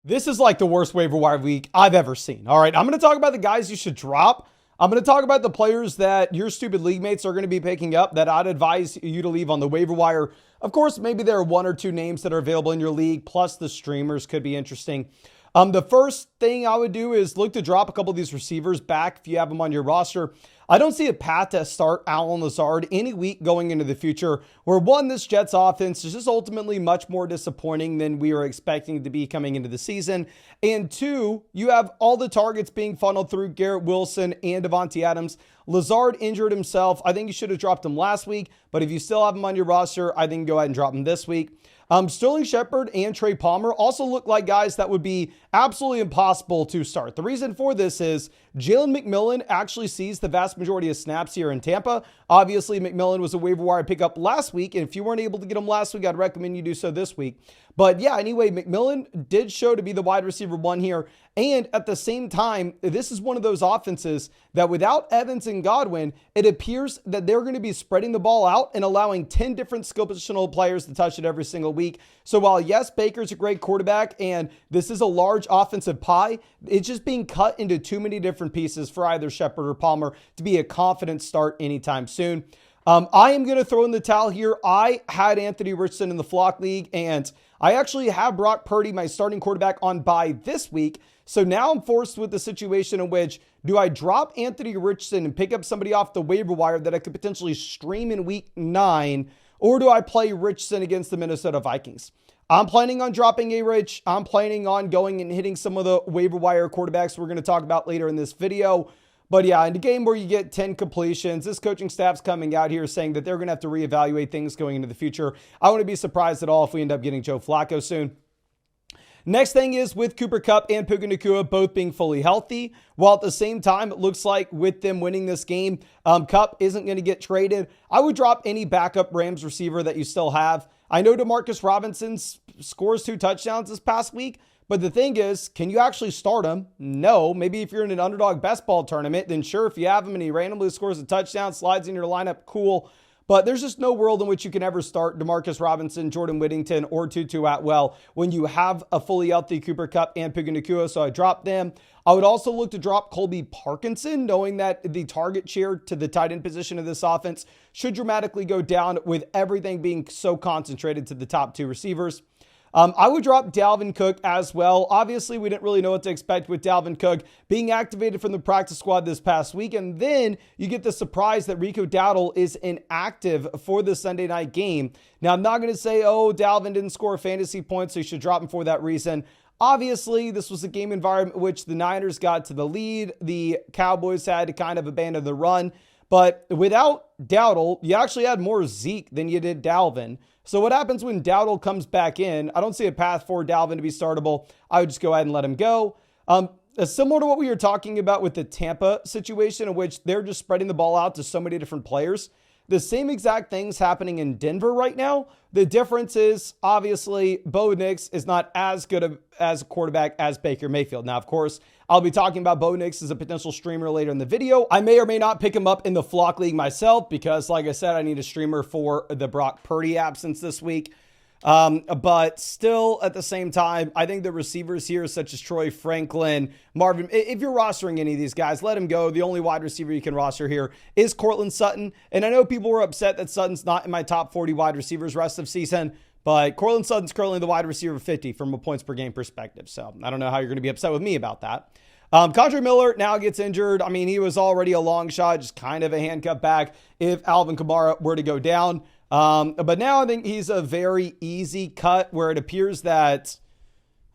This is like the worst waiver wire week I've ever seen. All right, I'm going to talk about the guys you should drop. I'm going to talk about the players that your stupid league mates are going to be picking up that I'd advise you to leave on the waiver wire. Of course, maybe there are one or two names that are available in your league, plus the streamers could be interesting. The first thing I would do is look to drop a couple of these receivers back if you have them on your roster. I don't see a path to start Allen Lazard any week going into the future, where one, this Jets offense is just ultimately much more disappointing than we were expecting to be coming into the season. And two, you have all the targets being funneled through Garrett Wilson and Devontae Adams. Lazard injured himself. I think you should have dropped him last week, but if you still have him on your roster, I think go ahead and drop him this week. Sterling Shepard and Trey Palmer also look like guys that would be absolutely impossible to start. The reason for this is Jalen McMillan actually sees the vast majority of snaps here in Tampa. Obviously, McMillan was a waiver wire pickup last week, and if you weren't able to get him last week, I'd recommend you do so this week. But yeah, anyway, McMillan did show to be the wide receiver one here. And at the same time, this is one of those offenses that without Evans and Godwin, it appears that they're going to be spreading the ball out and allowing 10 different skill positional players to touch it every single week. So while yes, Baker's a great quarterback and this is a large offensive pie, it's just being cut into too many different pieces for either Shepard or Palmer to be a confident start anytime soon. I am going to throw in the towel here. I had Anthony Richardson in the Flock League, and I actually have Brock Purdy, my starting quarterback, on bye this week. So now I'm forced with the situation in which, do I drop Anthony Richardson and pick up somebody off the waiver wire that I could potentially stream in week 9, or do I play Richardson against the Minnesota Vikings? I'm planning on dropping A-Rich. I'm planning on going and hitting some of the waiver wire quarterbacks we're going to talk about later in this video. But yeah, in a game where you get 10 completions, this coaching staff's coming out here saying that they're going to have to reevaluate things going into the future. I wouldn't be surprised at all if we end up getting Joe Flacco soon. Next thing is with Cooper Kupp and Puka Nacua both being fully healthy, while at the same time, it looks like with them winning this game, Kupp isn't going to get traded. I would drop any backup Rams receiver that you still have. I know DeMarcus Robinson scores 2 touchdowns this past week, but the thing is, can you actually start him? No. Maybe if you're in an underdog best ball tournament, then sure, if you have him and he randomly scores a touchdown, slides in your lineup, cool. But there's just no world in which you can ever start DeMarcus Robinson, Jordan Whittington, or Tutu Atwell when you have a fully healthy Cooper Kupp and Puka Nacua, so I dropped them. I would also look to drop Colby Parkinson, knowing that the target share to the tight end position of this offense should dramatically go down with everything being so concentrated to the top 2 receivers. I would drop Dalvin Cook as well. Obviously, we didn't really know what to expect with Dalvin Cook being activated from the practice squad this past week. And then you get the surprise that Rico Dowdle is inactive for the Sunday night game. Now, I'm not going to say, oh, Dalvin didn't score fantasy points, so you should drop him for that reason. Obviously, this was a game environment in which the Niners got to the lead. The Cowboys had to kind of abandon the run. But without Dowdle, you actually had more Zeke than you did Dalvin. So what happens when Dowdle comes back in? I don't see a path for Dalvin to be startable. I would just go ahead and let him go. Similar to what we were talking about with the Tampa situation, in which they're just spreading the ball out to so many different players. The same exact thing's happening in Denver right now. The difference is, obviously, Bo Nix is not as good as a quarterback as Baker Mayfield. Now, of course, I'll be talking about Bo Nix as a potential streamer later in the video. I may or may not pick him up in the Flock League myself because, like I said, I need a streamer for the Brock Purdy absence this week. But still, at the same time, I think the receivers here, such as Troy Franklin, Marvin, if you're rostering any of these guys, let him go. The only wide receiver you can roster here is Courtland Sutton. And I know people were upset that Sutton's not in my top 40 wide receivers rest of season, but Courtland Sutton's currently the wide receiver 50 from a points per game perspective. So I don't know how you're going to be upset with me about that. Condre Miller now gets injured. I mean, he was already a long shot, just kind of a handcuff back if Alvin Kamara were to go down. But now I think he's a very easy cut where it appears that,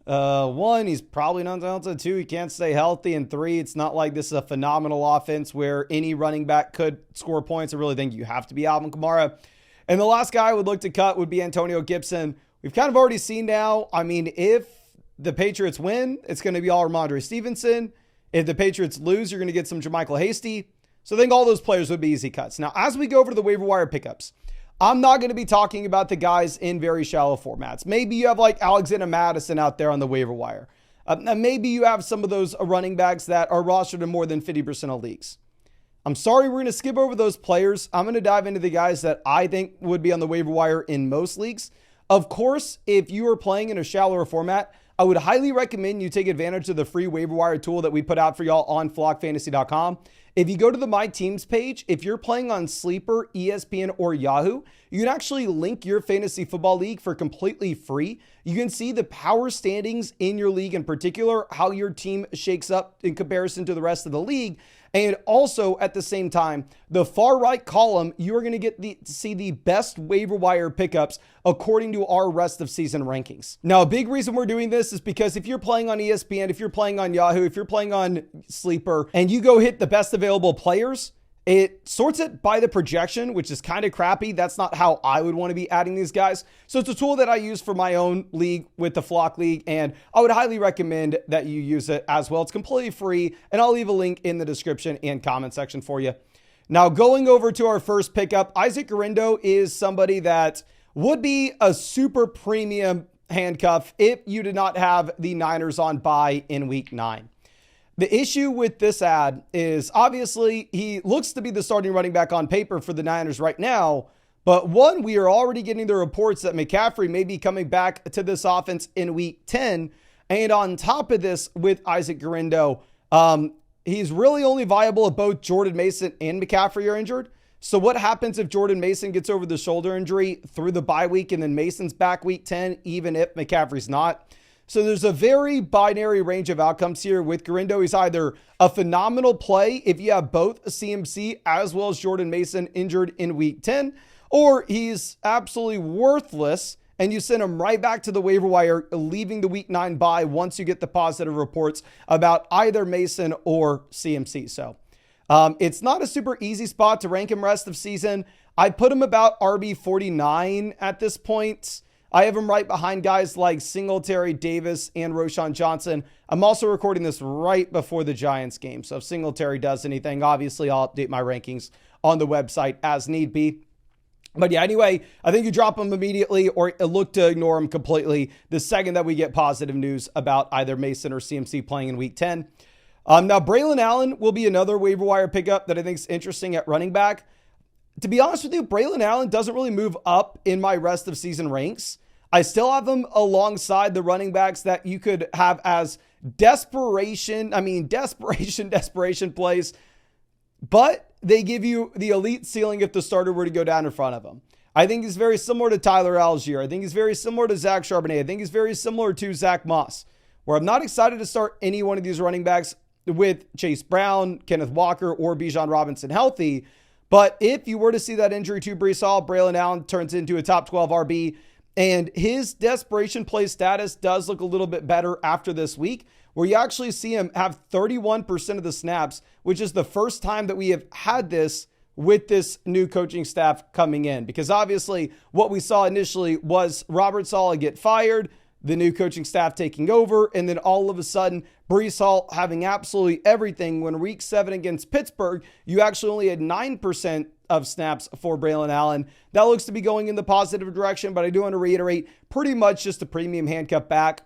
1, he's probably not talented. 2, he can't stay healthy. And 3, it's not like this is a phenomenal offense where any running back could score points. I really think you have to be Alvin Kamara. And the last guy I would look to cut would be Antonio Gibson. We've kind of already seen now. I mean, if the Patriots win, it's going to be all Ramondre Stevenson. If the Patriots lose, you're going to get some Jermichael Hasty. So I think all those players would be easy cuts. Now, as we go over to the waiver wire pickups, I'm not going to be talking about the guys in very shallow formats. Maybe you have like Alexander Madison out there on the waiver wire. Maybe you have some of those running backs that are rostered in more than 50% of leagues. I'm sorry, we're going to skip over those players. I'm going to dive into the guys that I think would be on the waiver wire in most leagues. Of course, if you are playing in a shallower format, I would highly recommend you take advantage of the free waiver wire tool that we put out for y'all on flockfantasy.com. If you go to the My Teams page, if you're playing on Sleeper, ESPN, or Yahoo, you can actually link your fantasy football league for completely free. You can see the power standings in your league in particular, how your team shakes up in comparison to the rest of the league. And also at the same time, the far right column, you're going to get to see the best waiver wire pickups according to our rest of season rankings. Now, a big reason we're doing this is because if you're playing on ESPN, if you're playing on Yahoo, if you're playing on Sleeper, and you go hit the best available players, it sorts it by the projection, which is kind of crappy. That's not how I would want to be adding these guys. So it's a tool that I use for my own league with the Flock League, and I would highly recommend that you use it as well. It's completely free, and I'll leave a link in the description and comment section for you. Now, going over to our first pickup, Isaac Guerendo is somebody that would be a super premium handcuff if you did not have the Niners on bye in week 9. The issue with this ad is obviously he looks to be the starting running back on paper for the Niners right now. But one, we are already getting the reports that McCaffrey may be coming back to this offense in week 10. And on top of this, with Isaac Guerendo, he's really only viable if both Jordan Mason and McCaffrey are injured. So what happens if Jordan Mason gets over the shoulder injury through the bye week and then Mason's back week 10, even if McCaffrey's not? So there's a very binary range of outcomes here with Guerendo. He's either a phenomenal play if you have both CMC as well as Jordan Mason injured in week 10, or he's absolutely worthless and you send him right back to the waiver wire, leaving the week 9 bye once you get the positive reports about either Mason or CMC. So it's not a super easy spot to rank him rest of season. I put him about RB 49 at this point. I have him right behind guys like Singletary, Davis, and Roschon Johnson. I'm also recording this right before the Giants game. So if Singletary does anything, obviously I'll update my rankings on the website as need be. But yeah, anyway, I think you drop him immediately or look to ignore him completely the second that we get positive news about either Mason or CMC playing in week 10. Now, Braylon Allen will be another waiver wire pickup that I think is interesting at running back. To be honest with you, Braylon Allen doesn't really move up in my rest of season ranks. I still have him alongside the running backs that you could have as desperation plays, but they give you the elite ceiling if the starter were to go down in front of him. I think he's very similar to Tyler Algier. I think he's very similar to Zach Charbonnet. I think he's very similar to Zach Moss, where I'm not excited to start any one of these running backs with Chase Brown, Kenneth Walker, or Bijan Robinson healthy. But if you were to see that injury to Breece Hall, Braylon Allen turns into a top 12 RB. And his desperation play status does look a little bit better after this week, where you actually see him have 31% of the snaps, which is the first time that we have had this with this new coaching staff coming in. Because obviously what we saw initially was Robert Saleh get fired, the new coaching staff taking over, and then all of a sudden Breece Hall having absolutely everything. When week 7 against Pittsburgh, you actually only had 9% of snaps for Braylon Allen. That looks to be going in the positive direction, but I do want to reiterate, pretty much just a premium handcuff back.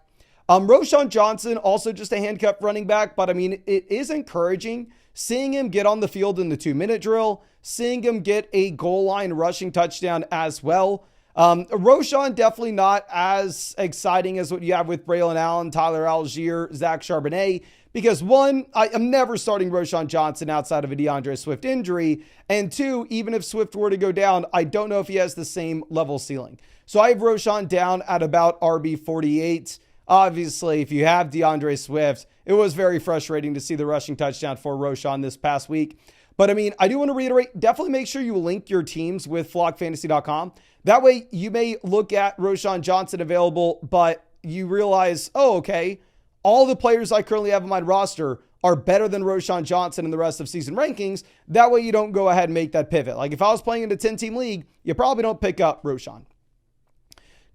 Roschon Johnson, also just a handcuff running back, but I mean, it is encouraging seeing him get on the field in the 2-minute drill, seeing him get a goal line rushing touchdown as well. Roschon definitely not as exciting as what you have with Braylon Allen, Tyler Algier, Zach Charbonnet, because one, I'm never starting Roschon Johnson outside of a DeAndre Swift injury. And two, even if Swift were to go down, I don't know if he has the same level ceiling. So I have Roschon down at about RB 48. Obviously, if you have DeAndre Swift, it was very frustrating to see the rushing touchdown for Roschon this past week. But I mean, I do want to reiterate, definitely make sure you link your teams with flockfantasy.com. That way you may look at Roschon Johnson available, but you realize, oh, okay, all the players I currently have on my roster are better than Roschon Johnson in the rest of season rankings. That way you don't go ahead and make that pivot. Like if I was playing in a 10-team league, you probably don't pick up Roschon.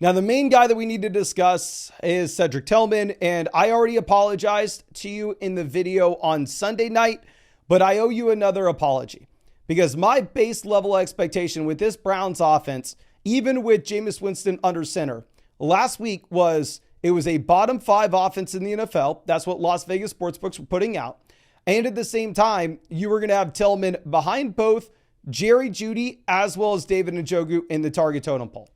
Now, the main guy that we need to discuss is Cedric Tillman, and I already apologized to you in the video on Sunday night, but I owe you another apology because my base level expectation with this Browns offense, even with Jameis Winston under center, last week was it was a bottom 5 offense in the NFL. That's what Las Vegas sportsbooks were putting out. And at the same time, you were going to have Tillman behind both Jerry Jeudy as well as David Njoku in the target totem pole.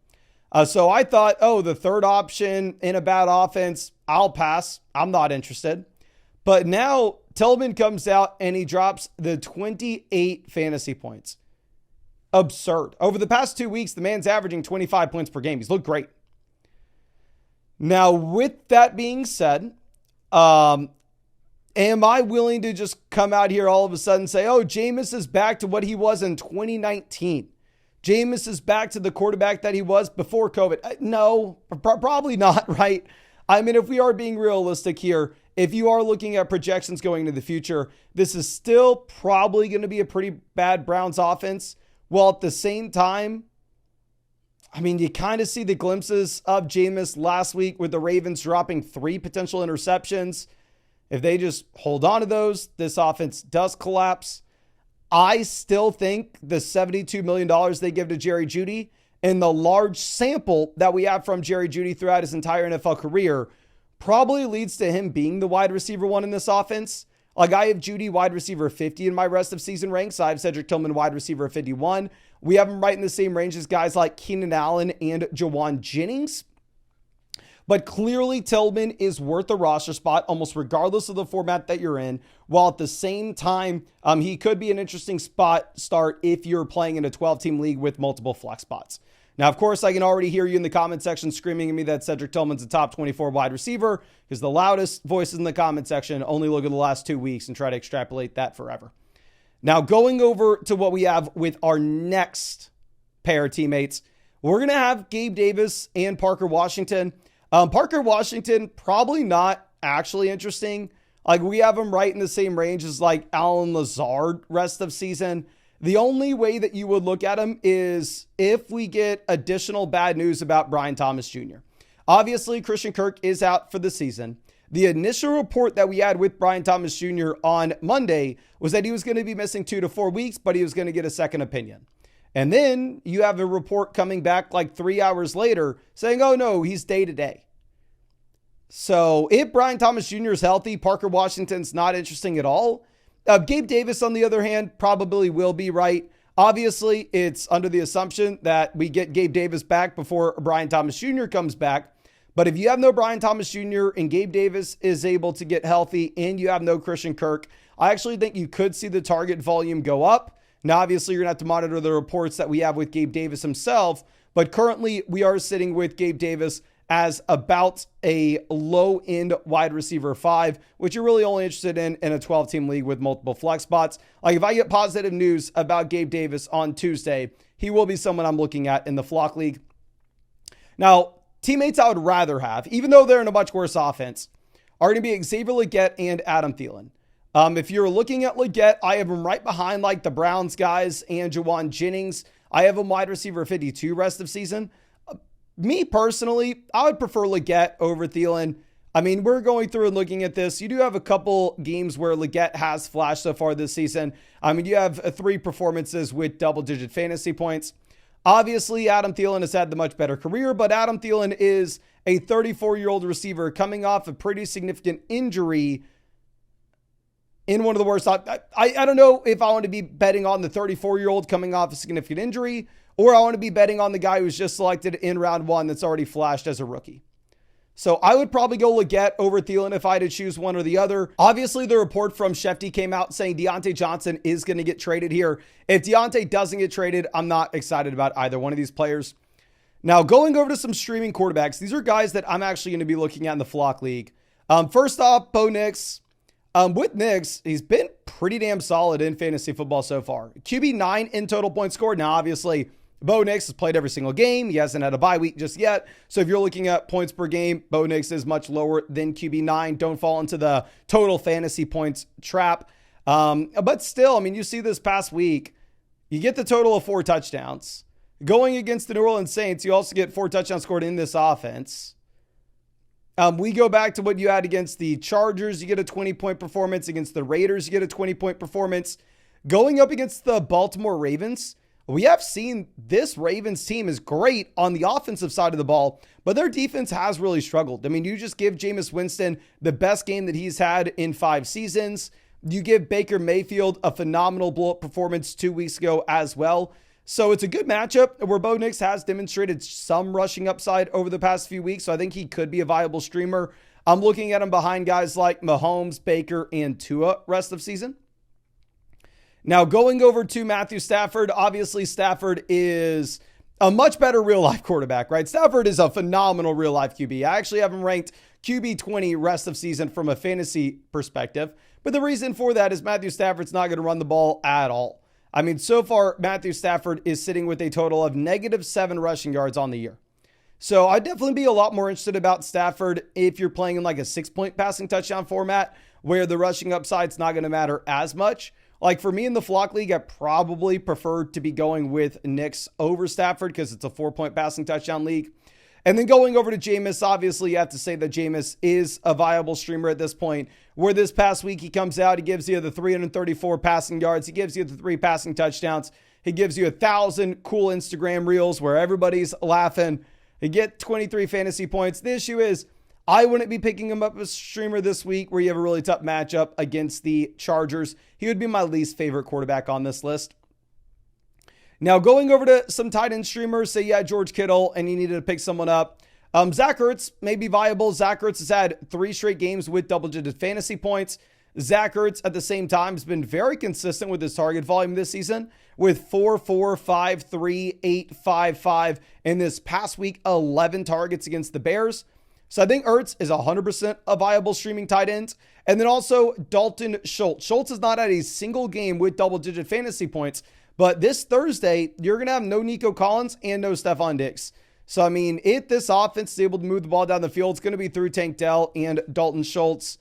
So I thought, oh, the third option in a bad offense, I'll pass. I'm not interested. But now Tillman comes out and he drops the 28 fantasy points. Absurd. Over the past 2 weeks, the man's averaging 25 points per game. He's looked great. Now, with that being said, am I willing to just come out here all of a sudden and say, oh, Jameis is back to what he was in 2019? Jameis is back to the quarterback that he was before COVID. No, probably not, right? I mean, if we are being realistic here, if you are looking at projections going into the future, this is still probably going to be a pretty bad Browns offense. While at the same time, I mean, you kind of see the glimpses of Jameis last week with the Ravens dropping 3 potential interceptions. If they just hold on to those, this offense does collapse. I still think the $72 million they give to Jerry Jeudy and the large sample that we have from Jerry Jeudy throughout his entire NFL career probably leads to him being the wide receiver 1 in this offense. Like, I have Jeudy wide receiver 50 in my rest of season ranks. I have Cedric Tillman wide receiver 51. We have him right in the same range as guys like Keenan Allen and Jawan Jennings. But clearly Tillman is worth a roster spot almost regardless of the format that you're in, while at the same time, he could be an interesting spot start if you're playing in a 12-team league with multiple flex spots. Now, of course, I can already hear you in the comment section screaming at me that Cedric Tillman's a top 24 wide receiver, because the loudest voices in the comment section only look at the last 2 weeks and try to extrapolate that forever. Now, going over to what we have with our next pair of teammates, we're going to have Gabe Davis and Parker Washington. Parker Washington, probably not actually interesting. Like, we have him right in the same range as like Allen Lazard rest of season. The only way that you would look at him is if we get additional bad news about Brian Thomas Jr. Obviously, Christian Kirk is out for the season. The initial report that we had with Brian Thomas Jr. on Monday was that he was going to be missing 2 to 4 weeks, but he was going to get a second opinion. And then you have a report coming back like 3 hours later saying, oh no, he's day to day. So if Brian Thomas Jr. is healthy, Parker Washington's not interesting at all. Gabe Davis, on the other hand, probably will be right. Obviously, it's under the assumption that we get Gabe Davis back before Brian Thomas Jr. comes back. But if you have no Brian Thomas Jr. and Gabe Davis is able to get healthy and you have no Christian Kirk, I actually think you could see the target volume go up. Now, obviously, you're going to have to monitor the reports that we have with Gabe Davis himself. But currently, we are sitting with Gabe Davis as about a low-end wide receiver 5, which you're really only interested in a 12-team league with multiple flex spots. Like, if I get positive news about Gabe Davis on Tuesday, he will be someone I'm looking at in the Flock League. Now, teammates I would rather have, even though they're in a much worse offense, are going to be Xavier Legette and Adam Thielen. If you're looking at Legette, I have him right behind like the Browns guys and Jawan Jennings. I have him wide receiver 52 rest of season. Me personally, I would prefer Legette over Thielen. I mean, we're going through and looking at this. You do have a couple games where Legette has flashed so far this season. I mean, you have 3 performances with double-digit fantasy points. Obviously, Adam Thielen has had the much better career, but Adam Thielen is a 34-year-old receiver coming off a pretty significant injury in one of the worst. I don't know if I want to be betting on the 34-year-old coming off a significant injury, or I want to be betting on the guy who's just selected in round 1 that's already flashed as a rookie. So I would probably go Legette over Thielen if I had to choose one or the other. Obviously, the report from Shefty came out saying Deontay Johnson is going to get traded here. If Deontay doesn't get traded, I'm not excited about either one of these players. Now, going over to some streaming quarterbacks, these are guys that I'm actually going to be looking at in the Flock League. First off, Bo Nix. With Nix, he's been pretty damn solid in fantasy football so far. QB9 in total points scored. Now, obviously, Bo Nix has played every single game. He hasn't had a bye week just yet. So if you're looking at points per game, Bo Nix is much lower than QB9. Don't fall into the total fantasy points trap. But still, I mean, you see this past week, you get the total of 4 touchdowns. Going against the New Orleans Saints, you also get 4 touchdowns scored in this offense. We go back to what you had against the Chargers. You get a 20-point performance. Against the Raiders, you get a 20-point performance. Going up against the Baltimore Ravens, we have seen this Ravens team is great on the offensive side of the ball, but their defense has really struggled. I mean, you just give Jameis Winston the best game that he's had in 5 seasons. You give Baker Mayfield a phenomenal blow-up performance 2 weeks ago as well. So it's a good matchup where Bo Nix has demonstrated some rushing upside over the past few weeks. So I think he could be a viable streamer. I'm looking at him behind guys like Mahomes, Baker, and Tua rest of season. Now going over to Matthew Stafford, obviously Stafford is a much better real life quarterback, right? Stafford is a phenomenal real life QB. I actually have him ranked QB 20 rest of season from a fantasy perspective. But the reason for that is Matthew Stafford's not going to run the ball at all. I mean, so far, Matthew Stafford is sitting with a total of -7 rushing yards on the year. So I'd definitely be a lot more interested about Stafford if you're playing in like a 6-point passing touchdown format where the rushing upside's not going to matter as much. Like for me in the Flock League, I probably prefer to be going with Nix over Stafford because it's a 4-point passing touchdown league. And then going over to Jameis, obviously you have to say that Jameis is a viable streamer at this point, where this past week he comes out, he gives you the 334 passing yards, he gives you the 3 passing touchdowns, he gives you 1,000 cool Instagram reels where everybody's laughing. He get 23 fantasy points. The issue is I wouldn't be picking him up as a streamer this week where you have a really tough matchup against the Chargers. He would be my least favorite quarterback on this list. Now, going over to some tight end streamers, say you had George Kittle and you needed to pick someone up. Zach Ertz may be viable. Zach Ertz has had 3 straight games with double-digit fantasy points. Zach Ertz, at the same time, has been very consistent with his target volume this season with 4, 5, 3, 8, 5, 5, and this past week, 11 targets against the Bears. So I think Ertz is 100% a viable streaming tight end. And then also Dalton Schultz. Schultz has not had a single game with double-digit fantasy points. But this Thursday, you're going to have no Nico Collins and no Stephon Diggs. So, I mean, if this offense is able to move the ball down the field, it's going to be through Tank Dell and Dalton Schultz,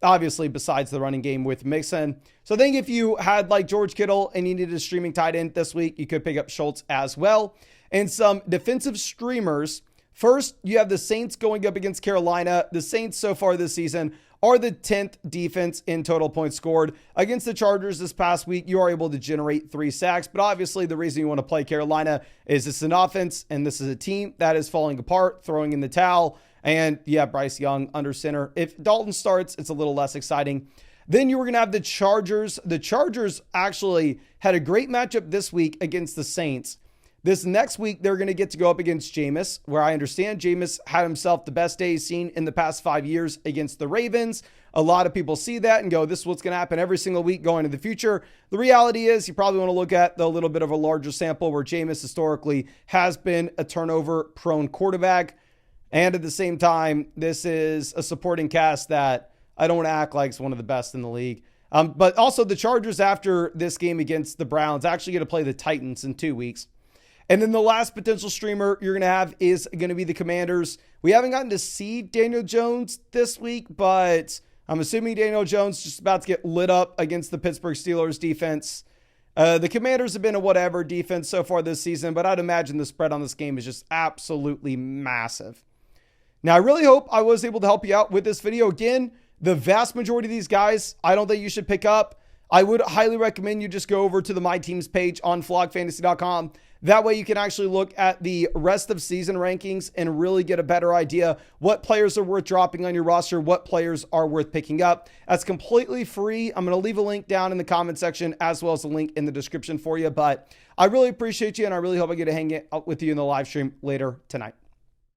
obviously, besides the running game with Mixon. So, I think if you had like George Kittle and you needed a streaming tight end this week, you could pick up Schultz as well. And some defensive streamers. First, you have the Saints going up against Carolina. The Saints so far this season are the 10th defense in total points scored. Against the Chargers this past week, you are able to generate 3 sacks. But obviously, the reason you want to play Carolina is it's an offense, and this is a team that is falling apart, throwing in the towel. And yeah, Bryce Young under center. If Dalton starts, it's a little less exciting. Then you were going to have the Chargers. The Chargers actually had a great matchup this week against the Saints. This next week, they're going to get to go up against Jameis, where I understand Jameis had himself the best day he's seen in the past 5 years against the Ravens. A lot of people see that and go, this is what's going to happen every single week going into the future. The reality is you probably want to look at the little bit of a larger sample where Jameis historically has been a turnover-prone quarterback. And at the same time, this is a supporting cast that I don't want to act like is one of the best in the league. But also the Chargers after this game against the Browns actually going to play the Titans in 2 weeks. And then the last potential streamer you're going to have is going to be the Commanders. We haven't gotten to see Daniel Jones this week, but I'm assuming Daniel Jones is just about to get lit up against the Pittsburgh Steelers defense. The Commanders have been a whatever defense so far this season, but I'd imagine the spread on this game is just absolutely massive. Now, I really hope I was able to help you out with this video. Again, the vast majority of these guys, I don't think you should pick up. I would highly recommend you just go over to the My Teams page on flockfantasy.com. That way you can actually look at the rest of season rankings and really get a better idea what players are worth dropping on your roster, what players are worth picking up. That's completely free. I'm going to leave a link down in the comment section as well as a link in the description for you. But I really appreciate you and I really hope I get to hang out with you in the live stream later tonight.